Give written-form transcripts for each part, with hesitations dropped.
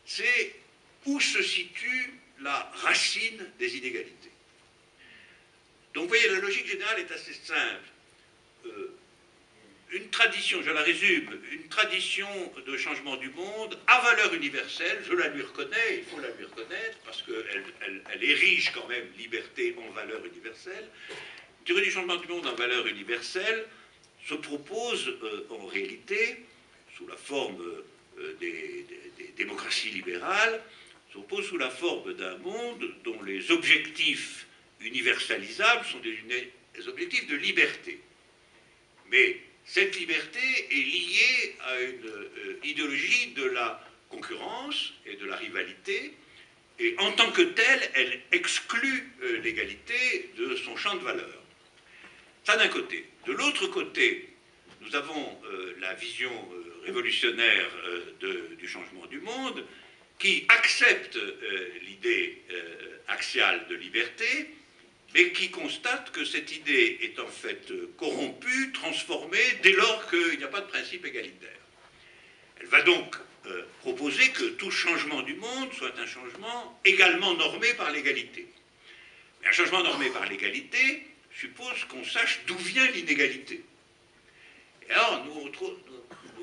c'est où se situe la racine des inégalités. Donc vous voyez, la logique générale est assez simple. Une tradition, je la résume, une tradition de changement du monde à valeur universelle, je la lui reconnais, il faut la lui reconnaître, parce qu'elle érige quand même liberté en valeur universelle. Une théorie du changement du monde en valeur universelle se propose en réalité, sous la forme des démocraties libérales, se propose sous la forme d'un monde dont les objectifs universalisables sont des objectifs de liberté. Mais cette liberté est liée à une idéologie de la concurrence et de la rivalité, et en tant que telle, elle exclut l'égalité de son champ de valeur. Ça d'un côté. De l'autre côté, nous avons la vision révolutionnaire du changement du monde, qui accepte l'idée axiale de liberté, mais qui constate que cette idée est en fait corrompue, transformée, dès lors qu'il n'y a pas de principe égalitaire. Elle va donc proposer que tout changement du monde soit un changement également normé par l'égalité. Mais un changement normé par l'égalité suppose qu'on sache d'où vient l'inégalité. Et alors, nous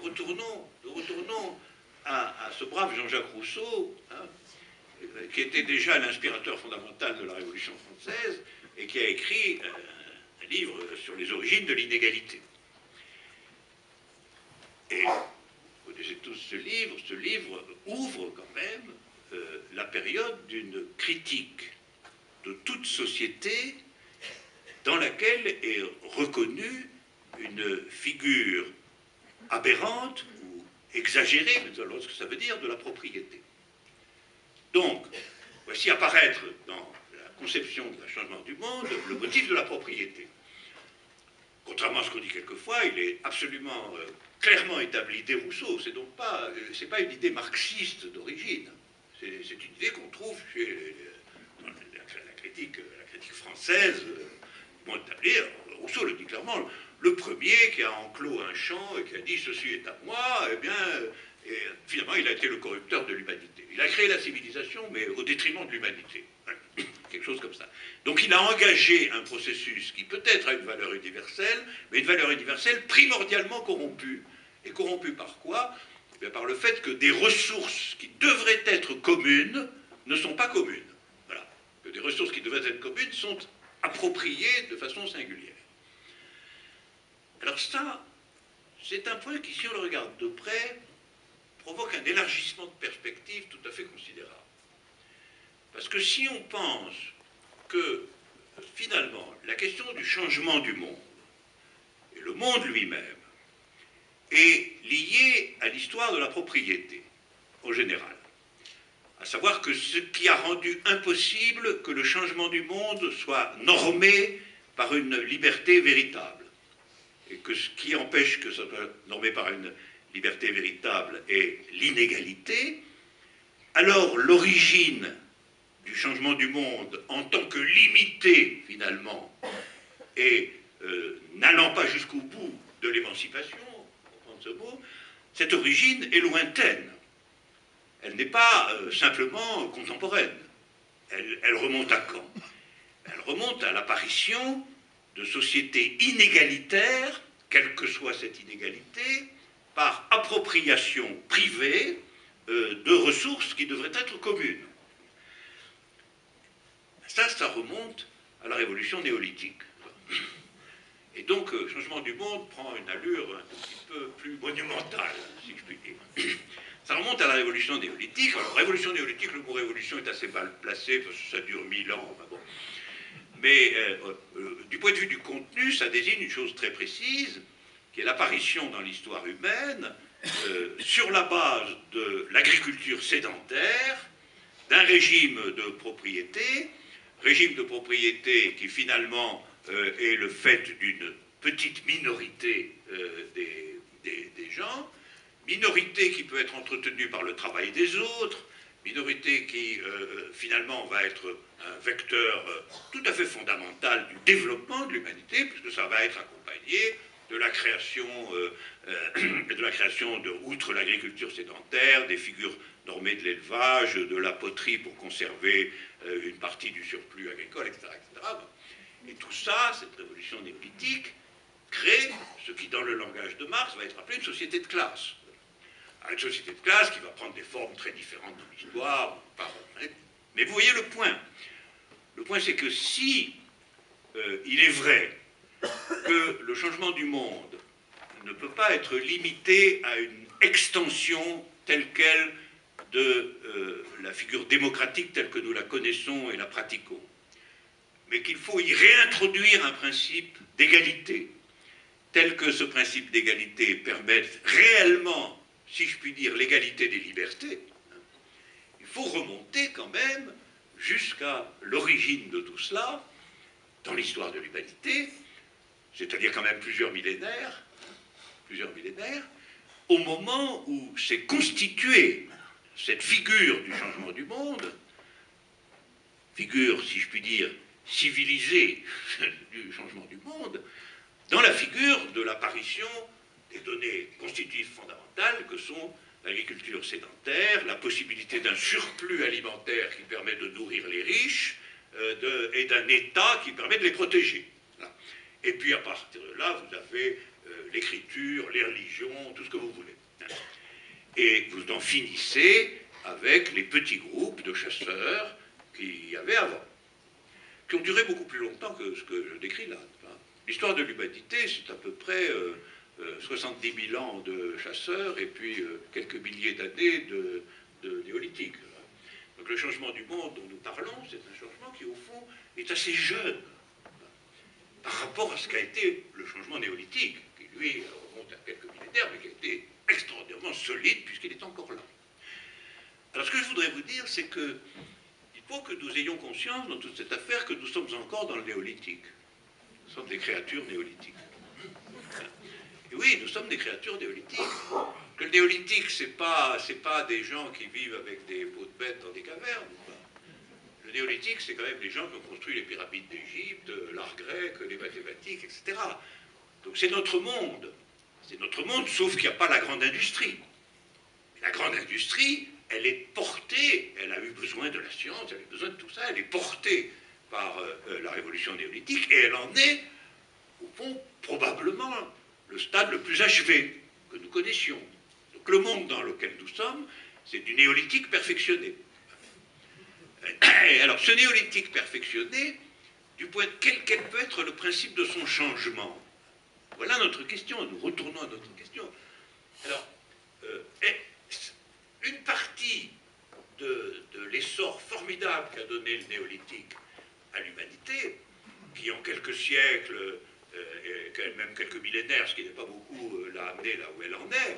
retournons à ce brave Jean-Jacques Rousseau, hein, qui était déjà l'inspirateur fondamental de la Révolution française, et qui a écrit un livre sur les origines de l'inégalité. Et vous connaissez tous ce livre ouvre quand même la période d'une critique de toute société dans laquelle est reconnue une figure aberrante ou exagérée, mais alors ce que ça veut dire, de la propriété. Donc, voici apparaître dans la conception d'un changement du monde le motif de la propriété. Contrairement à ce qu'on dit quelquefois, il est absolument clairement établi dès Rousseau. C'est donc pas une idée marxiste d'origine. C'est une idée qu'on trouve chez dans la critique française. Bon établi, Rousseau le dit clairement, le premier qui a enclos un champ et qui a dit ceci est à moi, eh bien, et finalement il a été le corrupteur de l'humanité. Il a créé la civilisation, mais au détriment de l'humanité. Quelque chose comme ça. Donc il a engagé un processus qui peut-être a une valeur universelle, mais une valeur universelle primordialement corrompue. Et corrompue par quoi? Eh bien, par le fait que des ressources qui devraient être communes ne sont pas communes. Voilà. Que des ressources qui devraient être communes sont appropriées de façon singulière. Alors ça, c'est un point qui, si on le regarde de près, provoque un élargissement de perspective tout à fait considérable. Parce que si on pense que, finalement, la question du changement du monde, et le monde lui-même, est liée à l'histoire de la propriété, en général. À savoir que ce qui a rendu impossible que le changement du monde soit normé par une liberté véritable. Et que ce qui empêche que ça soit normé par une liberté véritable est l'inégalité, alors l'origine du changement du monde en tant que limité, finalement, et n'allant pas jusqu'au bout de l'émancipation, on prend ce mot, cette origine est lointaine. Elle n'est pas simplement contemporaine. Elle remonte à quand? Elle remonte à l'apparition de sociétés inégalitaires, quelle que soit cette inégalité, par appropriation privée de ressources qui devraient être communes. Ça remonte à la révolution néolithique. Et donc, le changement du monde prend une allure un petit peu plus monumentale, si je puis dire. Ça remonte à la révolution néolithique. Alors, révolution néolithique, le mot révolution est assez mal placé, parce que ça dure 1000 ans, enfin bon. Mais du point de vue du contenu, ça désigne une chose très précise, qui est l'apparition dans l'histoire humaine, sur la base de l'agriculture sédentaire, d'un régime de propriété qui finalement est le fait d'une petite minorité des gens, minorité qui peut être entretenue par le travail des autres, minorité qui finalement va être un vecteur tout à fait fondamental du développement de l'humanité, puisque ça va être accompagné de la création, outre l'agriculture sédentaire, des figures normées de l'élevage, de la poterie pour conserver une partie du surplus agricole, etc., etc. Et tout ça, cette révolution néolithique, crée ce qui, dans le langage de Marx, va être appelé une société de classe. Une société de classe qui va prendre des formes très différentes dans l'histoire. Mais vous voyez le point. Le point, c'est que si il est vrai que le changement du monde ne peut pas être limité à une extension telle quelle de la figure démocratique telle que nous la connaissons et la pratiquons, mais qu'il faut y réintroduire un principe d'égalité, tel que ce principe d'égalité permette réellement, si je puis dire, l'égalité des libertés, il faut remonter quand même jusqu'à l'origine de tout cela, dans l'histoire de l'humanité, c'est-à-dire quand même plusieurs millénaires, au moment où s'est constituée cette figure du changement du monde, figure, si je puis dire, civilisée du changement du monde, dans la figure de l'apparition des données constitutives fondamentales que sont l'agriculture sédentaire, la possibilité d'un surplus alimentaire qui permet de nourrir les riches, et d'un État qui permet de les protéger. Voilà. Et puis à partir de là, vous avez l'écriture, les religions, tout ce que vous voulez. Et vous en finissez avec les petits groupes de chasseurs qu'il y avait avant, qui ont duré beaucoup plus longtemps que ce que je décris là. L'histoire de l'humanité, c'est à peu près 70 000 ans de chasseurs et puis quelques milliers d'années de néolithique. Donc le changement du monde dont nous parlons, c'est un changement qui, au fond, est assez jeune par rapport à ce qu'a été le changement néolithique, qui, lui, remonte à quelques millénaires, mais qui a été extraordinairement solide puisqu'il est encore là. Alors ce que je voudrais vous dire, c'est qu'il faut que nous ayons conscience dans toute cette affaire que nous sommes encore dans le néolithique. Nous sommes des créatures néolithiques. Et oui, nous sommes des créatures néolithiques. Que le néolithique, c'est pas des gens qui vivent avec des peaux de bêtes dans des cavernes. Le néolithique, c'est quand même les gens qui ont construit les pyramides d'Égypte, l'art grec, les mathématiques, etc. Donc c'est notre monde. C'est notre monde, sauf qu'il n'y a pas la grande industrie. La grande industrie, elle est portée, elle a eu besoin de la science, elle a eu besoin de tout ça, elle est portée par la révolution néolithique, et elle en est, au fond, probablement le stade le plus achevé que nous connaissions. Donc le monde dans lequel nous sommes, c'est du néolithique perfectionné. Alors ce néolithique perfectionné, du point de quel peut être le principe de son changement? Voilà notre question, nous retournons à notre question. Alors, une partie de l'essor formidable qu'a donné le néolithique à l'humanité, qui en quelques siècles, et même quelques millénaires, ce qui n'est pas beaucoup, l'a amené là où elle en est,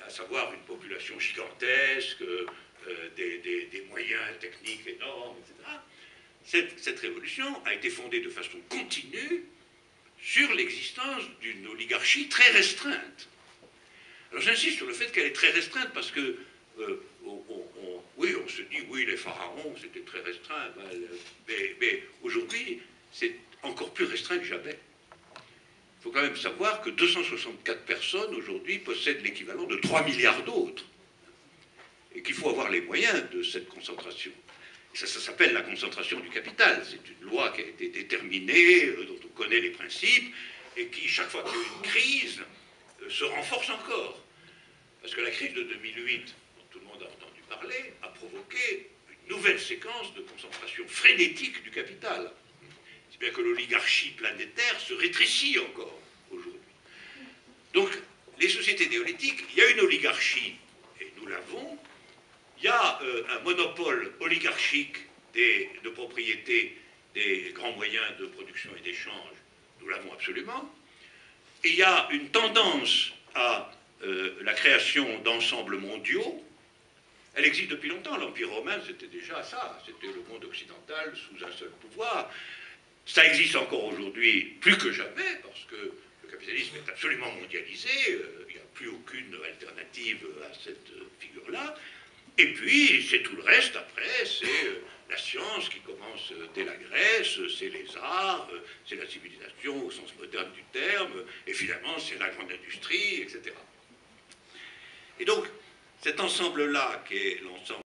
à savoir une population gigantesque, des moyens techniques énormes, etc. Cette révolution a été fondée de façon continue sur l'existence d'une oligarchie très restreinte. Alors j'insiste sur le fait qu'elle est très restreinte parce que oui, on se dit, oui, les pharaons, c'était très restreint, mais aujourd'hui, c'est encore plus restreint que jamais. Il faut quand même savoir que 264 personnes, aujourd'hui, possèdent l'équivalent de 3 milliards d'autres. Et qu'il faut avoir les moyens de cette concentration. Et ça s'appelle la concentration du capital. C'est une loi qui a été déterminée, dont on connaît les principes, et qui, chaque fois qu'il y a une crise, se renforce encore. Parce que la crise de 2008, dont tout le monde a entendu parler, a provoqué une nouvelle séquence de concentration frénétique du capital. C'est bien que l'oligarchie planétaire se rétrécit encore aujourd'hui. Donc, les sociétés néolithiques, il y a une oligarchie, et nous l'avons. Il y a un monopole oligarchique de propriété des grands moyens de production et d'échange, nous l'avons absolument. Et il y a une tendance à la création d'ensembles mondiaux. Elle existe depuis longtemps. L'Empire romain, c'était déjà ça. C'était le monde occidental sous un seul pouvoir. Ça existe encore aujourd'hui plus que jamais, parce que le capitalisme est absolument mondialisé. Il n'y a plus aucune alternative à cette figure-là. Et puis, c'est tout le reste, après, c'est La science qui commence dès la Grèce, c'est les arts, c'est la civilisation au sens moderne du terme, et finalement c'est la grande industrie, etc. Et donc, cet ensemble-là, qui est l'ensemble